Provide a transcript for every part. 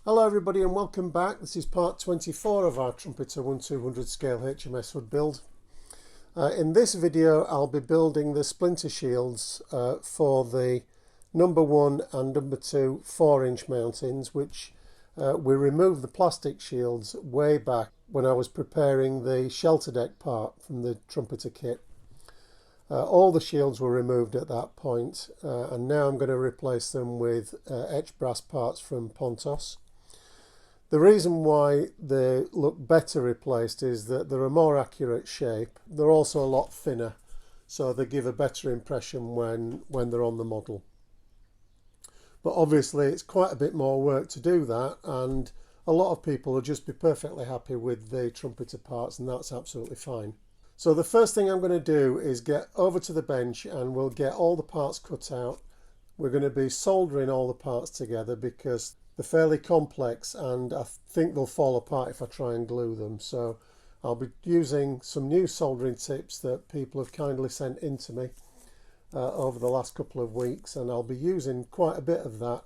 Hello everybody and welcome back. This is part 24 of our Trumpeter 1/200 scale HMS Hood build. In this video I'll be building the Splinter Shields for the number 1 and number 2 4-inch mountings, which we removed the plastic shields way back when I was preparing the shelter deck part from the Trumpeter kit. All the shields were removed at that point, and now I'm going to replace them with etched brass parts from Pontos. The reason why they look better replaced is that they're a more accurate shape. They're also a lot thinner, so they give a better impression when they're on the model. But obviously it's quite a bit more work to do that, and a lot of people will just be perfectly happy with the Trumpeter parts, and that's absolutely fine. So the first thing I'm going to do is get over to the bench and we'll get all the parts cut out. We're going to be soldering all the parts together because they're fairly complex and I think they'll fall apart if I try and glue them. So I'll be using some new soldering tips that people have kindly sent in to me over the last couple of weeks, and I'll be using quite a bit of that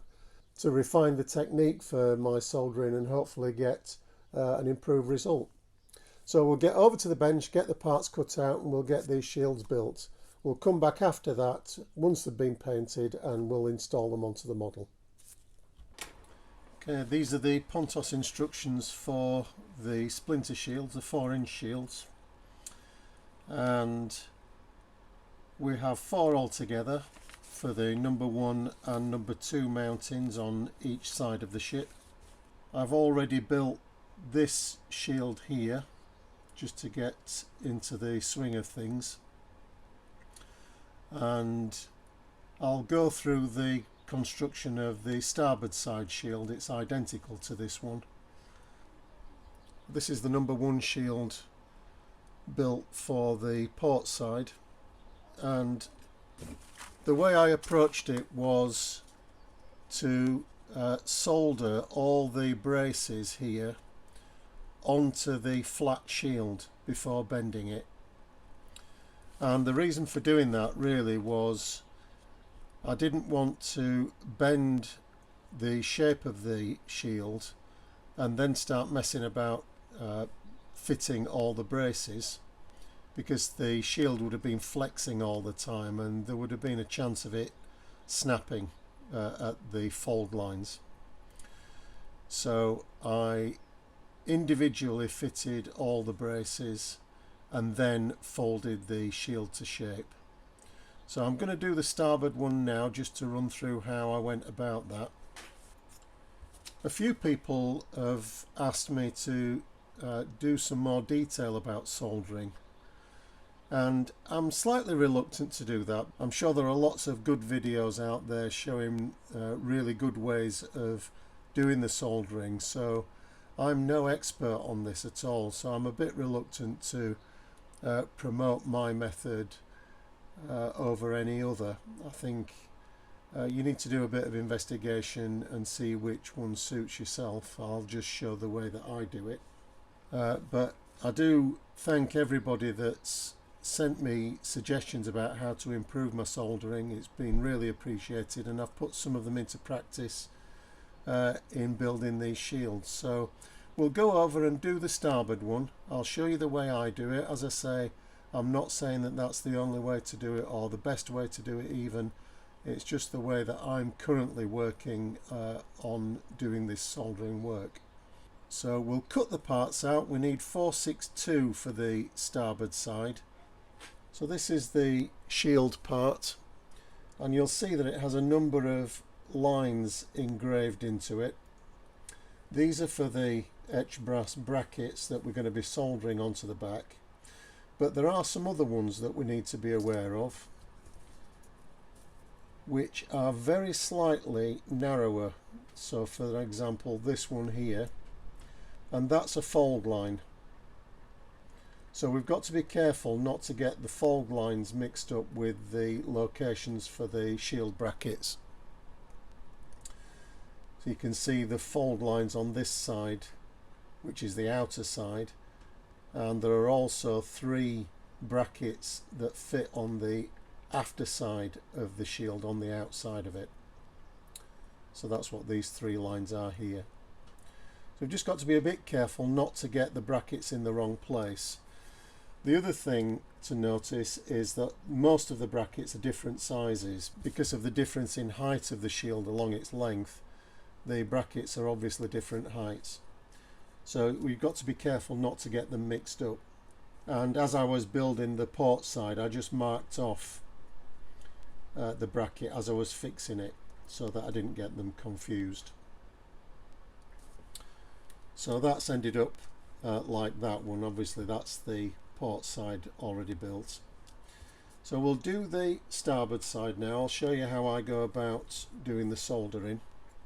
to refine the technique for my soldering and hopefully get an improved result. So we'll get over to the bench, get the parts cut out, and we'll get these shields built. We'll come back after that once they've been painted and we'll install them onto the model. Okay, these are the Pontos instructions for the Splinter Shields, the 4-inch shields. And we have 4 altogether for the number 1 and number 2 mountings on each side of the ship. I've already built this shield here, just to get into the swing of things, and I'll go through the construction of the starboard side shield. It's identical to this one. This is the number 1 shield built for the port side, and the way I approached it was to solder all the braces here onto the flat shield before bending it. And the reason for doing that really was I didn't want to bend the shape of the shield and then start messing about fitting all the braces, because the shield would have been flexing all the time and there would have been a chance of it snapping at the fold lines. So I individually fitted all the braces and then folded the shield to shape. So I'm going to do the starboard one now, just to run through how I went about that. A few people have asked me to do some more detail about soldering, and I'm slightly reluctant to do that. I'm sure there are lots of good videos out there showing really good ways of doing the soldering, so I'm no expert on this at all, so I'm a bit reluctant to promote my method over any other. I think you need to do a bit of investigation and see which one suits yourself. I'll just show the way that I do it. But I do thank everybody that's sent me suggestions about how to improve my soldering. It's been really appreciated, and I've put some of them into practice in building these shields. So we'll go over and do the starboard one. I'll show you the way I do it. As I say, I'm not saying that that's the only way to do it or the best way to do it even. It's just the way that I'm currently working on doing this soldering work. So we'll cut the parts out. We need 462 for the starboard side. So this is the shield part, and you'll see that it has a number of lines engraved into it. These are for the etched brass brackets that we're going to be soldering onto the back, but there are some other ones that we need to be aware of, which are very slightly narrower. So for example, this one here, and that's a fold line. So we've got to be careful not to get the fold lines mixed up with the locations for the shield brackets. So you can see the fold lines on this side, which is the outer side, and there are also 3 brackets that fit on the after side of the shield on the outside of it. So that's what these 3 lines are here. So we've just got to be a bit careful not to get the brackets in the wrong place. The other thing to notice is that most of the brackets are different sizes. Because of the difference in height of the shield along its length, the brackets are obviously different heights. So we've got to be careful not to get them mixed up. And as I was building the port side, I just marked off the bracket as I was fixing it so that I didn't get them confused. So that's ended up like that one. Obviously that's the port side already built. So we'll do the starboard side now. I'll show you how I go about doing the soldering,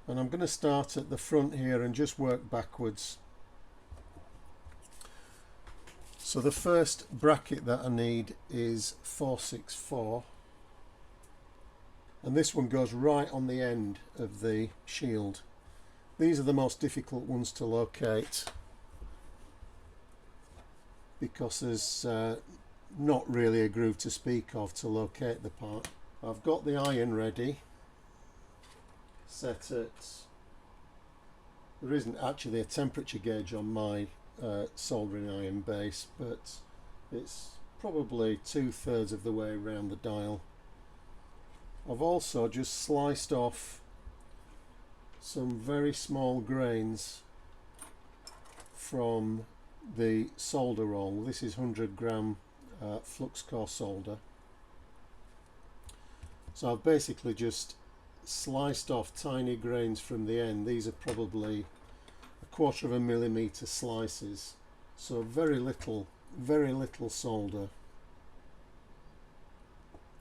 and I'm going to start at the front here and just work backwards. So the first bracket that I need is 464, and this one goes right on the end of the shield. These are the most difficult ones to locate because there's not really a groove to speak of to locate the part. I've got the iron ready, set at, there isn't actually a temperature gauge on my soldering iron base, but it's probably 2/3 of the way around the dial. I've also just sliced off some very small grains from the solder roll. This is 100-gram flux core solder. So I've basically just sliced off tiny grains from the end. These are probably 1/4 millimeter slices, so very little solder.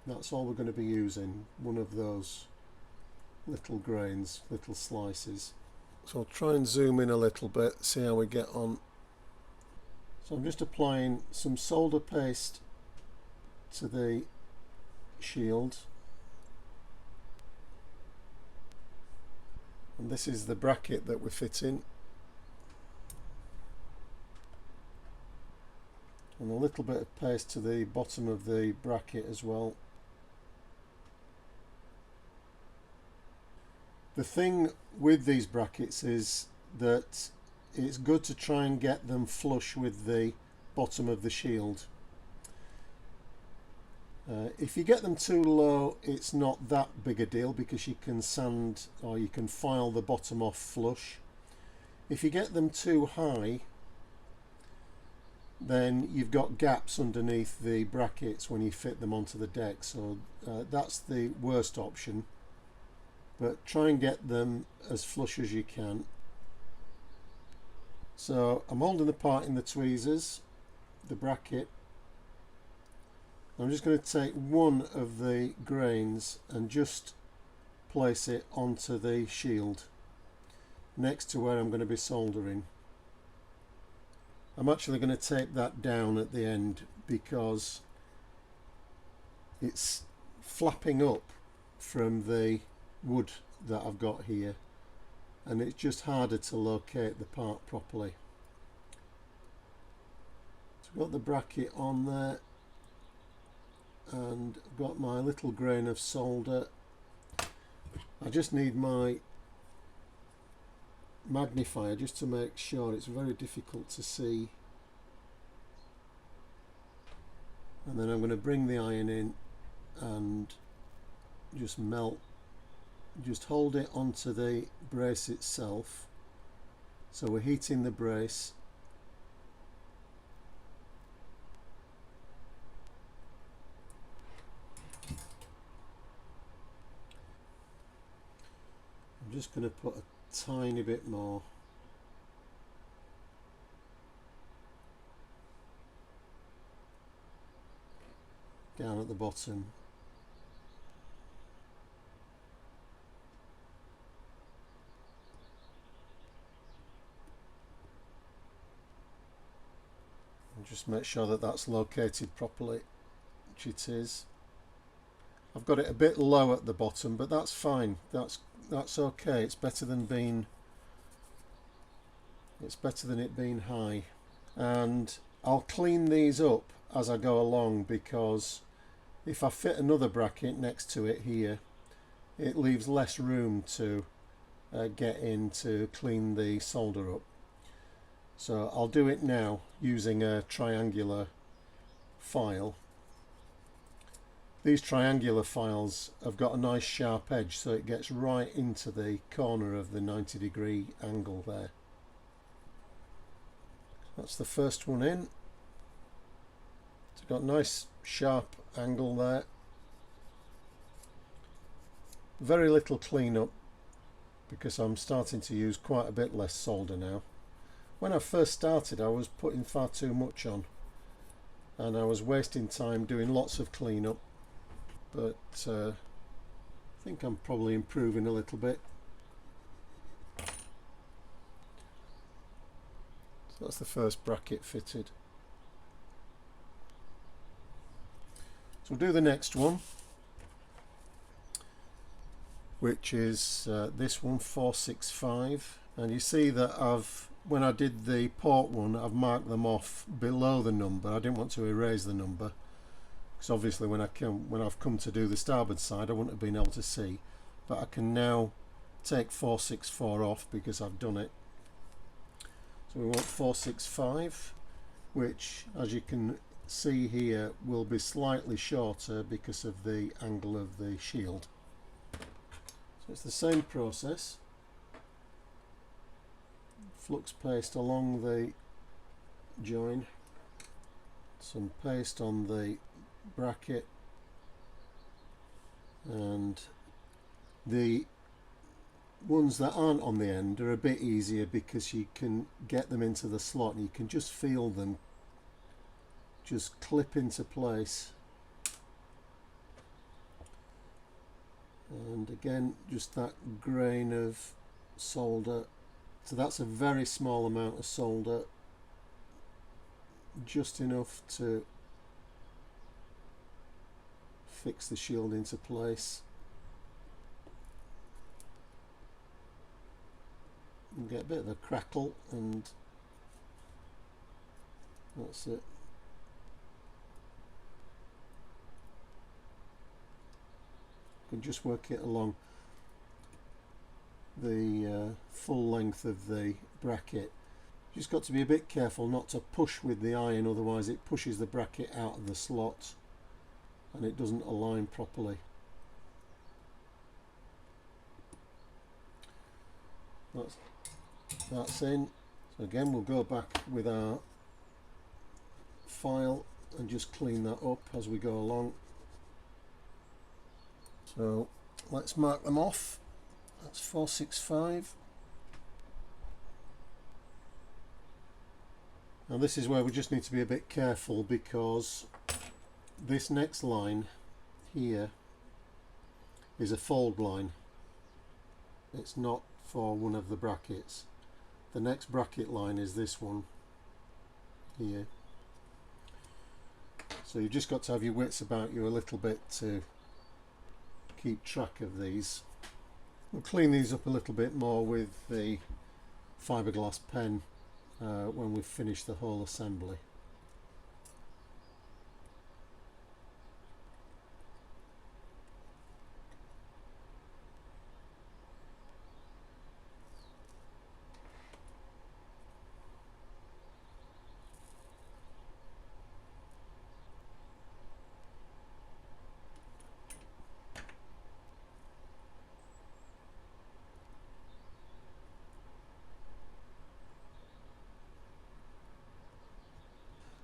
That's all we're going to be using, one of those little grains, little slices. So I'll try and zoom in a little bit, see how we get on. So I'm just applying some solder paste to the shield, and this is the bracket that we're fitting, and a little bit of paste to the bottom of the bracket as well. The thing with these brackets is that it's good to try and get them flush with the bottom of the shield. If you get them too low, it's not that big a deal because you can sand or you can file the bottom off flush. If you get them too high, then you've got gaps underneath the brackets when you fit them onto the deck, so that's the worst option. But try and get them as flush as you can. So I'm holding the part in the tweezers, the bracket. I'm just going to take one of the grains and just place it onto the shield next to where I'm going to be soldering. I'm actually going to tape that down at the end because it's flapping up from the wood that I've got here, and it's just harder to locate the part properly. So I've got the bracket on there, and I've got my little grain of solder. I just need my magnifier just to make sure. It's very difficult to see. And then I'm going to bring the iron in and just melt, just hold it onto the brace itself. So we're heating the brace. I'm just going to put a tiny bit more. Down at the bottom. And just make sure that that's located properly, which it is. I've got it a bit low at the bottom, but that's fine. That's okay. It's better than it being high. And I'll clean these up as I go along, because if I fit another bracket next to it here, it leaves less room to get in to clean the solder up. So I'll do it now using a triangular file. These triangular files have got a nice sharp edge, so it gets right into the corner of the 90-degree angle there. That's the first one in. It's got a nice sharp angle there. Very little cleanup because I'm starting to use quite a bit less solder now. When I first started, I was putting far too much on and I was wasting time doing lots of cleanup, but I think I'm probably improving a little bit. So that's the first bracket fitted. So we'll do the next one, which is this one, 465, and you see that when I did the port one, I've marked them off below the number. I didn't want to erase the number because obviously when I've come to do the starboard side I wouldn't have been able to see, but I can now take 464 off because I've done it. So we want 465, which as you can see here will be slightly shorter because of the angle of the shield. So it's the same process. Flux paste along the join, some paste on the bracket, and the ones that aren't on the end are a bit easier because you can get them into the slot and you can just feel them just clip into place. And again, just that grain of solder. So that's a very small amount of solder, just enough to fix the shield into place. You get a bit of a crackle, and that's it. You can just work it along the full length of the bracket. Just got to be a bit careful not to push with the iron, otherwise it pushes the bracket out of the slot and it doesn't align properly. That's in. So again, we'll go back with our file and just clean that up as we go along. So let's mark them off. That's 465. Now this is where we just need to be a bit careful because this next line here is a fold line. It's not for one of the brackets. The next bracket line is this one here. So you've just got to have your wits about you a little bit to keep track of these. We'll clean these up a little bit more with the fiberglass pen when we've finished the whole assembly.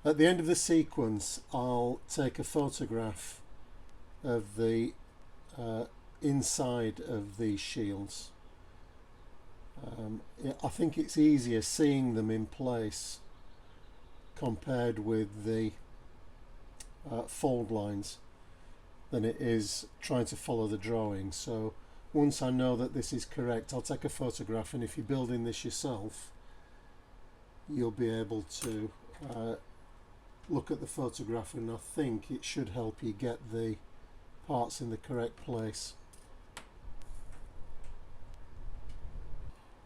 At the end of the sequence, I'll take a photograph of the inside of these shields. I think it's easier seeing them in place compared with the fold lines than it is trying to follow the drawing. So once I know that this is correct, I'll take a photograph, and if you're building this yourself, you'll be able to look at the photograph, and I think it should help you get the parts in the correct place.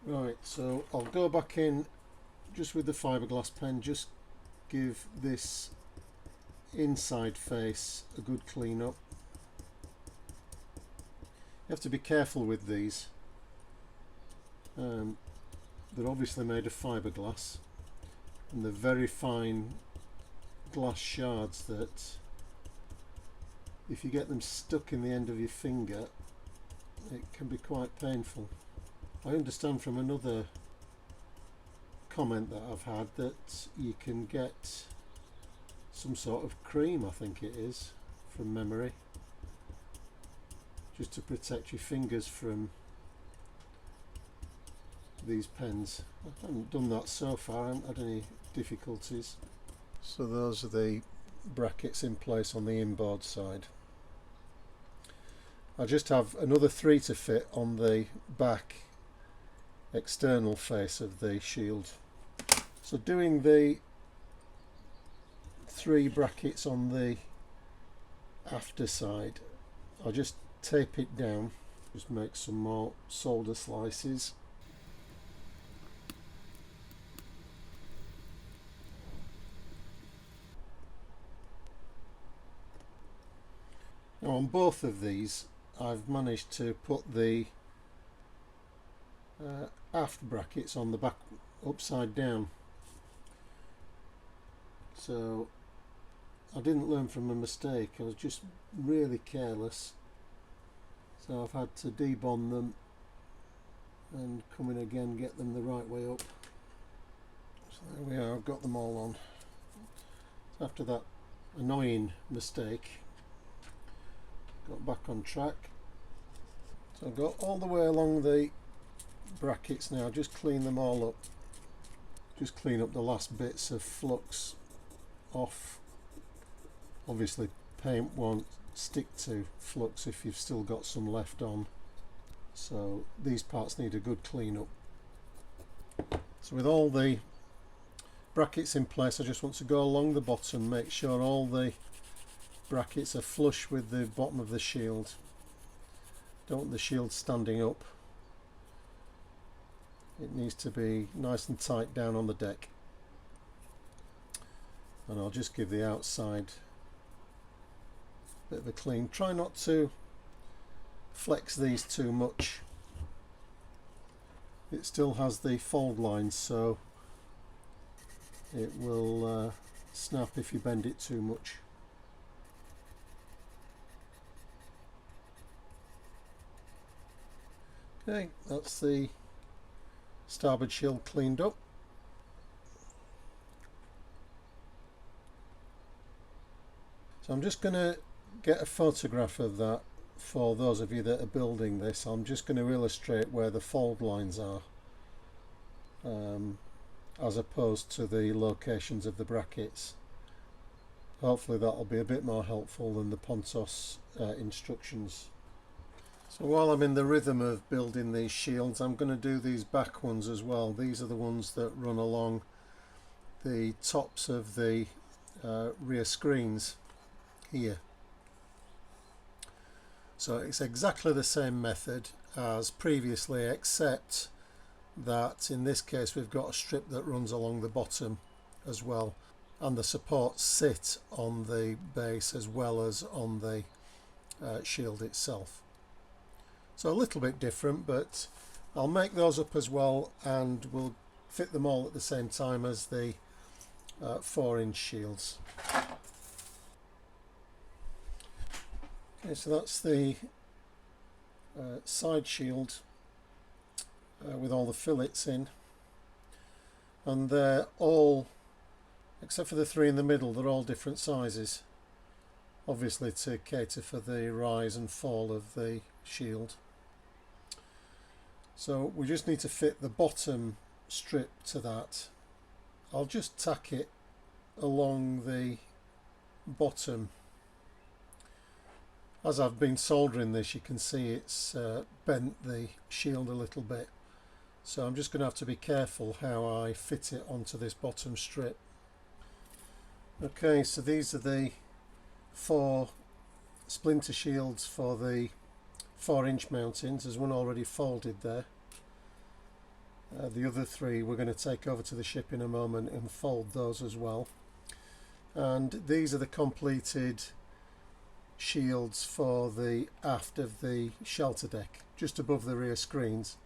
Right, so I'll go back in just with the fiberglass pen, just give this inside face a good clean up. You have to be careful with these. They're obviously made of fiberglass, and the very fine glass shards that if you get them stuck in the end of your finger it can be quite painful. I understand from another comment that I've had that you can get some sort of cream, I think it is, from memory, just to protect your fingers from these pens. I haven't done that so far, I haven't had any difficulties. So those are the brackets in place on the inboard side. I just have another 3 to fit on the back external face of the shield. So doing the 3 brackets on the after side, I'll just tape it down, just make some more solder slices. Now on both of these I've managed to put the aft brackets on the back upside down, so I didn't learn from a mistake. I was just really careless, so I've had to debond them and come in again, get them the right way up. So there we are, I've got them all on. So after that annoying mistake, got back on track. So I've got all the way along the brackets now, just clean them all up, just clean up the last bits of flux off. Obviously paint won't stick to flux if you've still got some left on, so these parts need a good clean up. So with all the brackets in place, I just want to go along the bottom, make sure all the brackets are flush with the bottom of the shield. Don't want the shield standing up, it needs to be nice and tight down on the deck. And I'll just give the outside a bit of a clean. Try not to flex these too much, it still has the fold lines, so it will snap if you bend it too much. Okay, that's the starboard shield cleaned up. So I'm just going to get a photograph of that for those of you that are building this. I'm just going to illustrate where the fold lines are, as opposed to the locations of the brackets. Hopefully that'll be a bit more helpful than the Pontos instructions. So while I'm in the rhythm of building these shields, I'm going to do these back ones as well. These are the ones that run along the tops of the rear screens here. So it's exactly the same method as previously, except that in this case we've got a strip that runs along the bottom as well, and the supports sit on the base as well as on the shield itself. So a little bit different, but I'll make those up as well and we'll fit them all at the same time as the 4-inch shields. Okay, so that's the side shield with all the fillets in, and they're all, except for the 3 in the middle, they're all different sizes, obviously to cater for the rise and fall of the shield. So we just need to fit the bottom strip to that. I'll just tack it along the bottom. As I've been soldering this, you can see it's bent the shield a little bit, so I'm just going to have to be careful how I fit it onto this bottom strip. Okay, so these are the 4 splinter shields for the 4-inch mountings. There's one already folded there. The other 3 we're going to take over to the ship in a moment and fold those as well. And these are the completed shields for the aft of the shelter deck, just above the rear screens.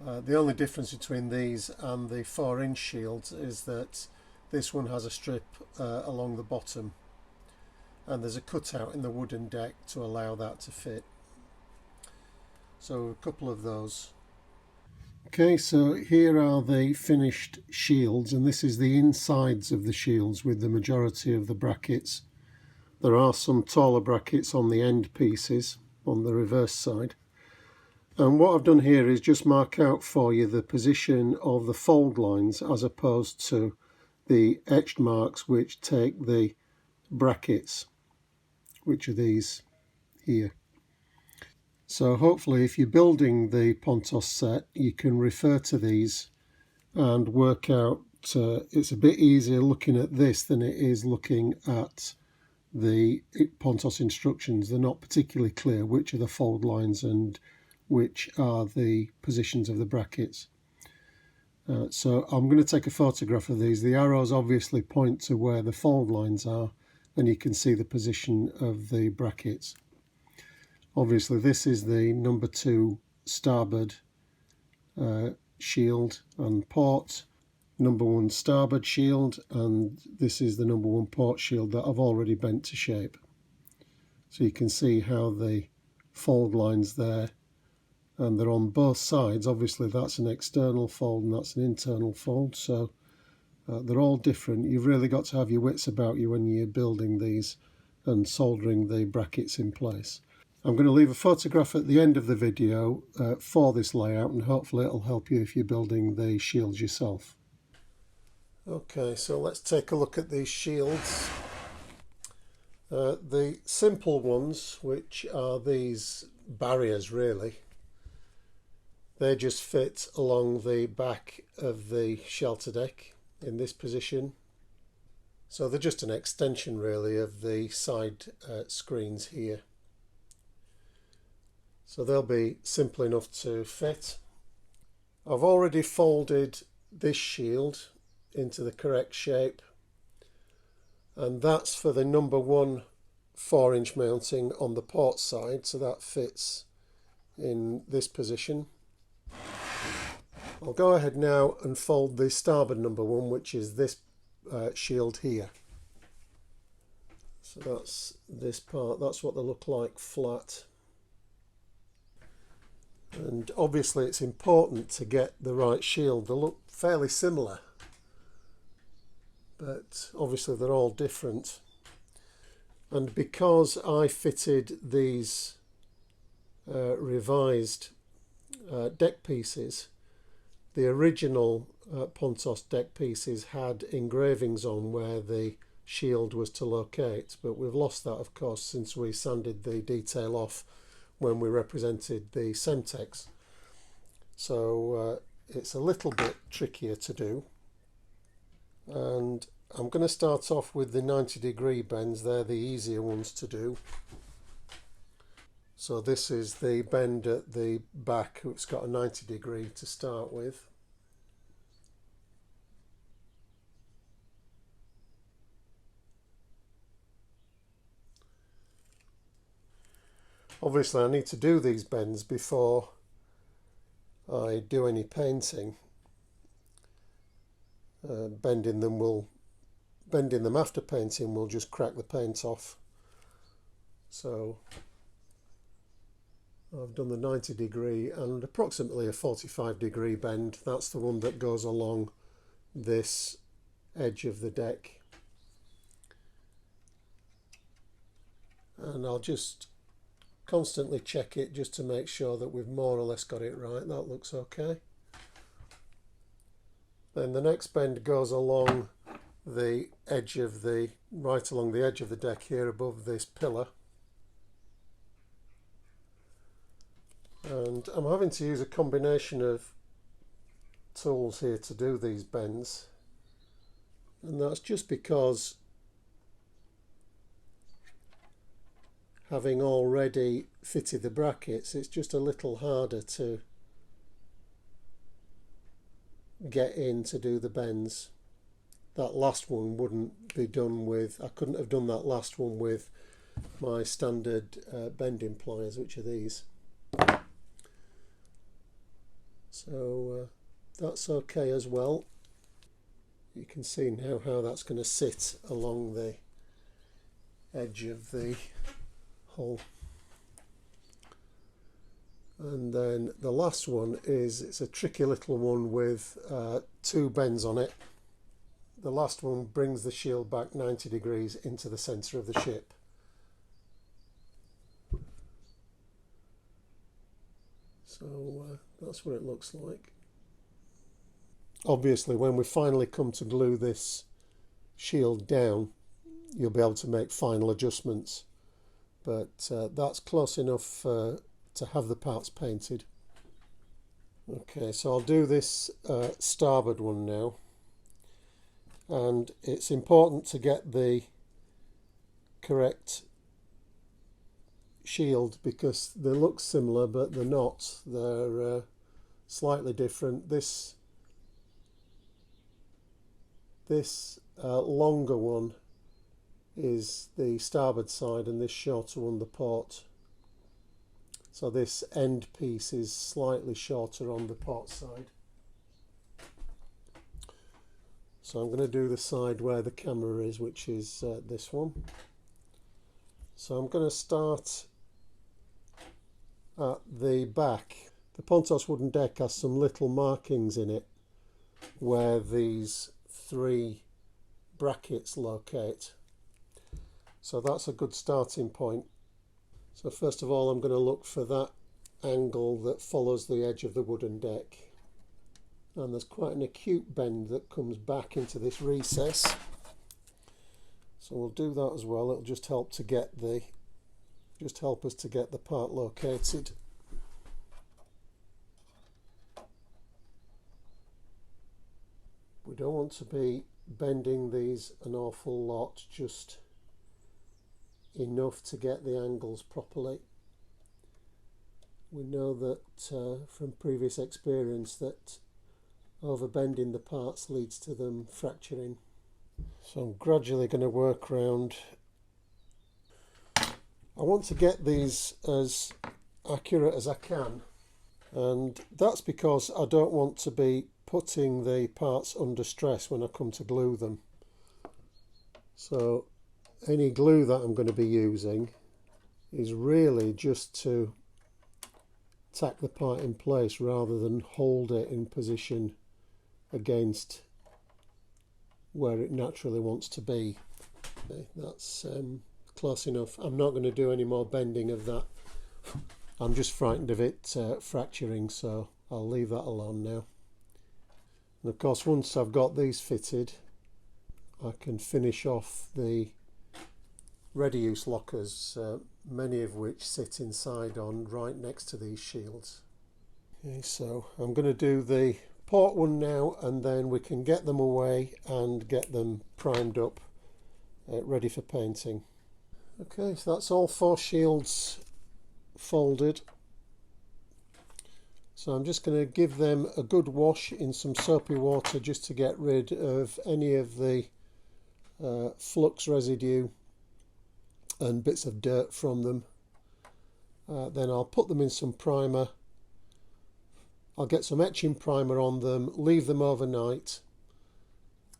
The only difference between these and the 4-inch shields is that this one has a strip along the bottom, and there's a cutout in the wooden deck to allow that to fit. So a couple of those. Okay, so here are the finished shields, and this is the insides of the shields with the majority of the brackets. There are some taller brackets on the end pieces on the reverse side. And what I've done here is just mark out for you the position of the fold lines as opposed to the etched marks which take the brackets, which are these here. So hopefully if you're building the Pontos set, you can refer to these and work out. It's a bit easier looking at this than it is looking at the Pontos instructions. They're not particularly clear which are the fold lines and which are the positions of the brackets. So I'm going to take a photograph of these. The arrows obviously point to where the fold lines are, and you can see the position of the brackets. Obviously this is the number 2 starboard shield and port, number 1 starboard shield, and this is the number 1 port shield that I've already bent to shape. So you can see how the fold lines there, and they're on both sides. Obviously that's an external fold and that's an internal fold, so they're all different. You've really got to have your wits about you when you're building these and soldering the brackets in place. I'm going to leave a photograph at the end of the video for this layout, and hopefully it'll help you if you're building the shields yourself. Okay, so let's take a look at these shields. The simple ones, which are these barriers really, they just fit along the back of the shelter deck in this position. So they're just an extension really of the side screens here. So they'll be simple enough to fit. I've already folded this shield into the correct shape, and that's for the number 1 4-inch mounting on the port side, so that fits in this position. I'll go ahead now and fold the starboard number 1, which is this shield here. So that's this part, that's what they look like flat. And obviously it's important to get the right shield. They look fairly similar, but obviously they're all different. And because I fitted these revised deck pieces, the original Pontos deck pieces had engravings on where the shield was to locate, but we've lost that of course since we sanded the detail off when we represented the Semtex. So it's a little bit trickier to do, and I'm going to start off with the 90-degree bends. They're the easier ones to do. So this is the bend at the back. It's got a 90-degree to start with. Obviously I need to do these bends before I do any painting. Bending them after painting will just crack the paint off. So I've done the 90-degree and approximately a 45-degree bend. That's the one that goes along this edge of the deck. And I'll just constantly check it just to make sure that we've more or less got it right. That looks okay. Then the next bend goes along the edge of the, right along the edge of the deck here above this pillar. And I'm having to use a combination of tools here to do these bends, and that's just because having already fitted the brackets, it's just a little harder to get in to do the bends. That last one wouldn't be done with, I couldn't have done that last one with my standard bending pliers, which are these. So that's okay as well. You can see now how that's going to sit along the edge of the hull. And then the last one it's a tricky little one with two bends on it. The last one brings the shield back 90 degrees into the centre of the ship. So that's what it looks like. Obviously, when we finally come to glue this shield down, you'll be able to make final adjustments. But that's close enough to have the parts painted. Okay, so I'll do this starboard one now. And it's important to get the correct shield because they look similar but they're not. They're slightly different. This longer one is the starboard side and this shorter one the port. So this end piece is slightly shorter on the port side. So I'm going to do the side where the camera is, which is this one. So I'm going to start at the back. The Pontos wooden deck has some little markings in it where these three brackets locate. So that's a good starting point. So first of all, I'm going to look for that angle that follows the edge of the wooden deck. And there's quite an acute bend that comes back into this recess. So we'll do that as well. It'll just help us to get the part located. We don't want to be bending these an awful lot, just enough to get the angles properly. We know that from previous experience that overbending the parts leads to them fracturing. So I'm gradually going to work around. I want to get these as accurate as I can, and that's because I don't want to be putting the parts under stress when I come to glue them. So any glue that I'm going to be using is really just to tack the part in place rather than hold it in position against where it naturally wants to be. Okay, that's close enough. I'm not going to do any more bending of that. I'm just frightened of it fracturing, so I'll leave that alone now. And of course, once I've got these fitted, I can finish off the ready use lockers, many of which sit inside on right next to these shields. Okay, so I'm going to do the port one now, and then we can get them away and get them primed up, ready for painting. Okay, so that's all 4 shields folded. So I'm just going to give them a good wash in some soapy water just to get rid of any of the flux residue and bits of dirt from them. Then I'll put them in some primer. I'll get some etching primer on them, leave them overnight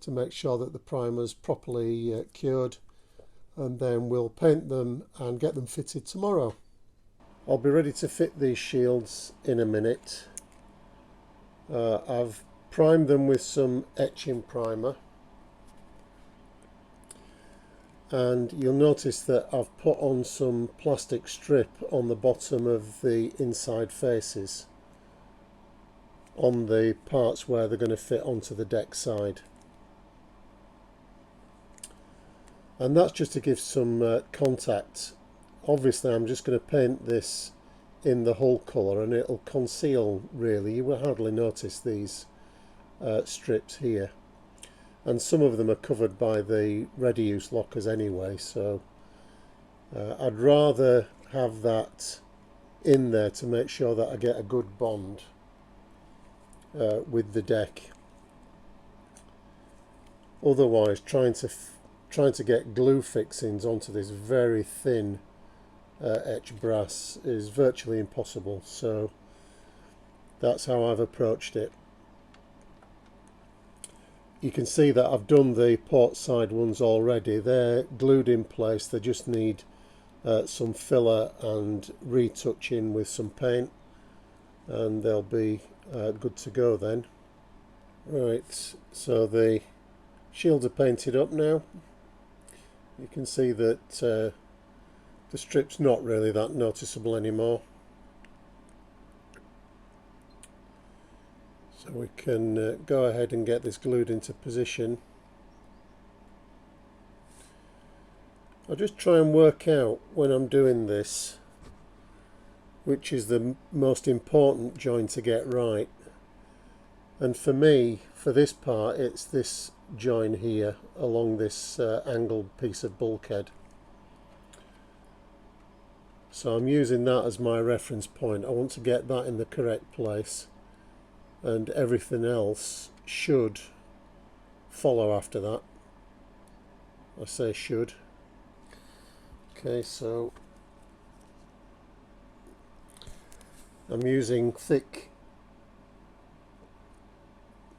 to make sure that the primer's properly cured, and then we'll paint them and get them fitted tomorrow. I'll be ready to fit these shields in a minute. I've primed them with some etching primer, and you'll notice that I've put on some plastic strip on the bottom of the inside faces on the parts where they're going to fit onto the deck side, and that's just to give some contact. Obviously I'm just going to paint this in the hull colour and it'll conceal, really, you will hardly notice these strips here, and some of them are covered by the ready use lockers anyway, so I'd rather have that in there to make sure that I get a good bond with the deck. Otherwise, trying to get glue fixings onto this very thin etched brass is virtually impossible. So That's how I've approached it. You can see that I've done the port side ones already. They're glued in place. They just need some filler and retouching with some paint, and they'll be good to go then. Right, so the shields are painted up now. You can see that the strip's not really that noticeable anymore. So we can go ahead and get this glued into position. I'll just try and work out when I'm doing this which is the most important joint to get right. And for me, for this part, it's this join here along this angled piece of bulkhead. So I'm using that as my reference point. I want to get that in the correct place, and everything else should follow after that. I say should. Okay, so I'm using thick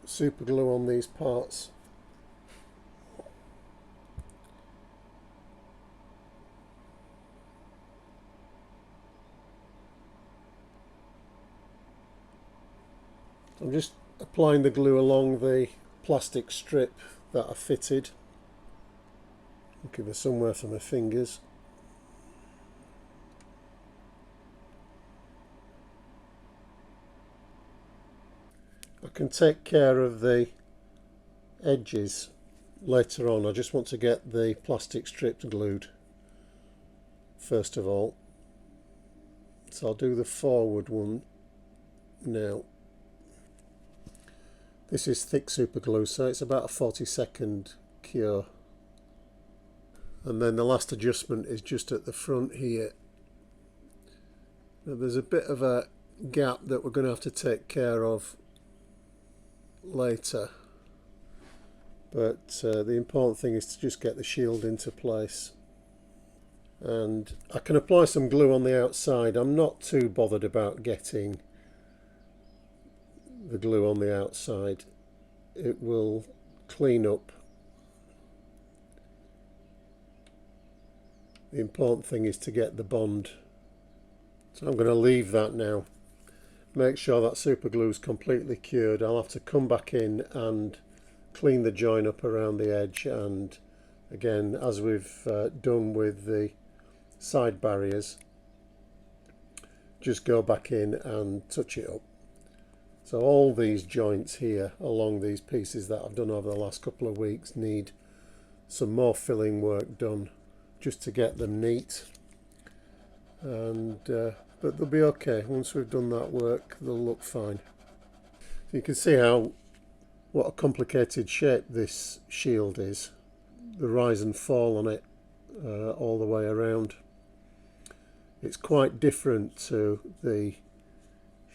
super glue on these parts. I'm just applying the glue along the plastic strip that I fitted. I'll give it somewhere for my fingers. I can take care of the edges later on. I just want to get the plastic strips glued first of all. So I'll do the forward one now. This is thick super glue, so it's about a 40-second cure. And then the last adjustment is just at the front here. Now there's a bit of a gap that we're going to have to take care of later, but the important thing is to just get the shield into place. And I can apply some glue on the outside. I'm not too bothered about getting the glue on the outside. It will clean up. The important thing is to get the bond. So I'm going to leave that now. Make sure that super glue is completely cured. I'll have to come back in and clean the join up around the edge, and again, as we've done with the side barriers, just go back in and touch it up. So all these joints here along these pieces that I've done over the last couple of weeks need some more filling work done just to get them neat, and but they'll be okay. Once we've done that work, they'll look fine. So you can see what a complicated shape this shield is. The rise and fall on it all the way around. It's quite different to the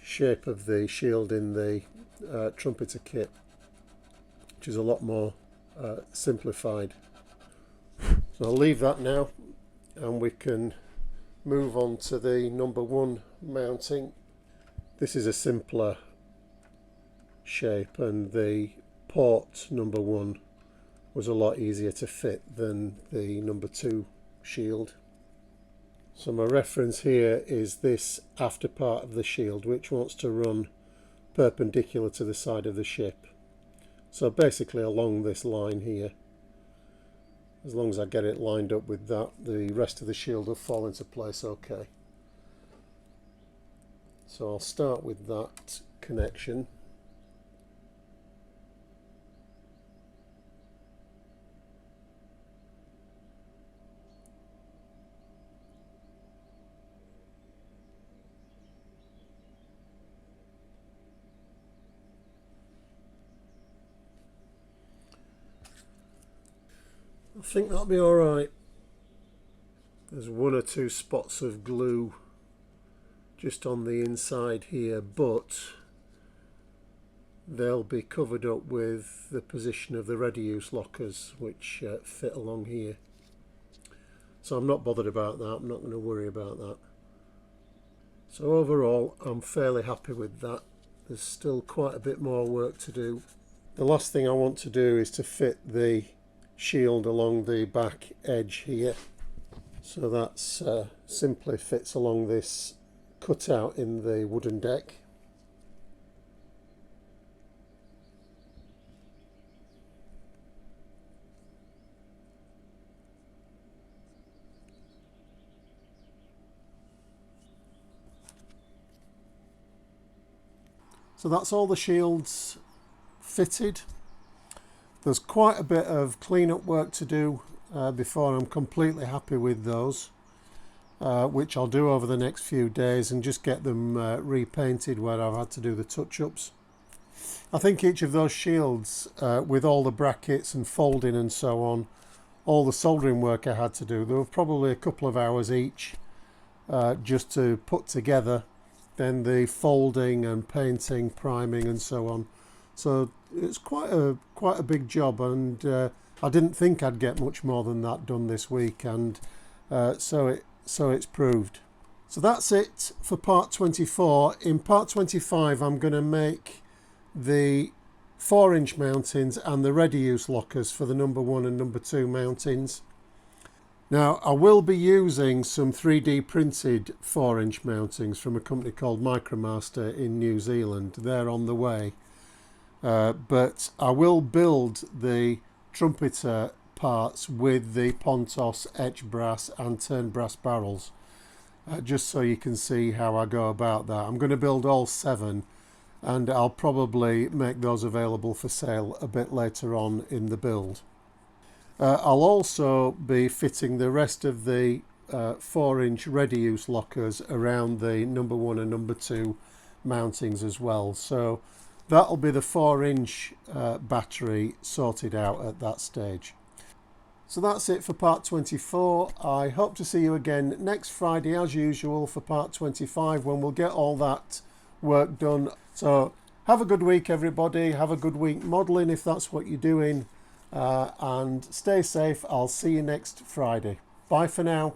shape of the shield in the Trumpeter kit, which is a lot more simplified. So I'll leave that now, and we can move on to the number 1 mounting. This is a simpler shape, and the port number 1 was a lot easier to fit than the number 2 shield. So my reference here is this after part of the shield, which wants to run perpendicular to the side of the ship. So basically along this line here. As long as I get it lined up with that, the rest of the shield will fall into place okay. So I'll start with that connection. I think that'll be alright. There's 1 or 2 spots of glue just on the inside here, but they'll be covered up with the position of the ready use lockers, which fit along here. So I'm not bothered about that. I'm not going to worry about that. So overall, I'm fairly happy with that there's still quite a bit more work to do. The last thing I want to do is to fit the shield along the back edge here. So that's simply fits along this cutout in the wooden deck. So that's all the shields fitted. There's quite a bit of clean-up work to do before I'm completely happy with those, which I'll do over the next few days and just get them repainted where I've had to do the touch-ups. I think each of those shields, with all the brackets and folding and so on, all the soldering work I had to do, there were probably a couple of hours each just to put together. Then the folding and painting, priming and so on. So it's quite a big job, and I didn't think I'd get much more than that done this week, and so it's proved. So that's it for part 24. In part 25 I'm going to make the 4-inch mountings and the ready use lockers for the number 1 and number 2 mountings. Now, I will be using some 3D printed 4-inch mountings from a company called Micromaster in New Zealand. They're on the way. But I will build the Trumpeter parts with the Pontos etch brass and turn brass barrels, just so you can see how I go about that. I'm going to build all 7, and I'll probably make those available for sale a bit later on in the build. I'll also be fitting the rest of the 4-inch ready use lockers around the number 1 and number 2 mountings as well. So that'll be the 4-inch battery sorted out at that stage. So that's it for part 24. I hope to see you again next Friday as usual for part 25, when we'll get all that work done. So have a good week everybody, have a good week modelling if that's what you're doing. And stay safe. I'll see you next Friday. Bye for now.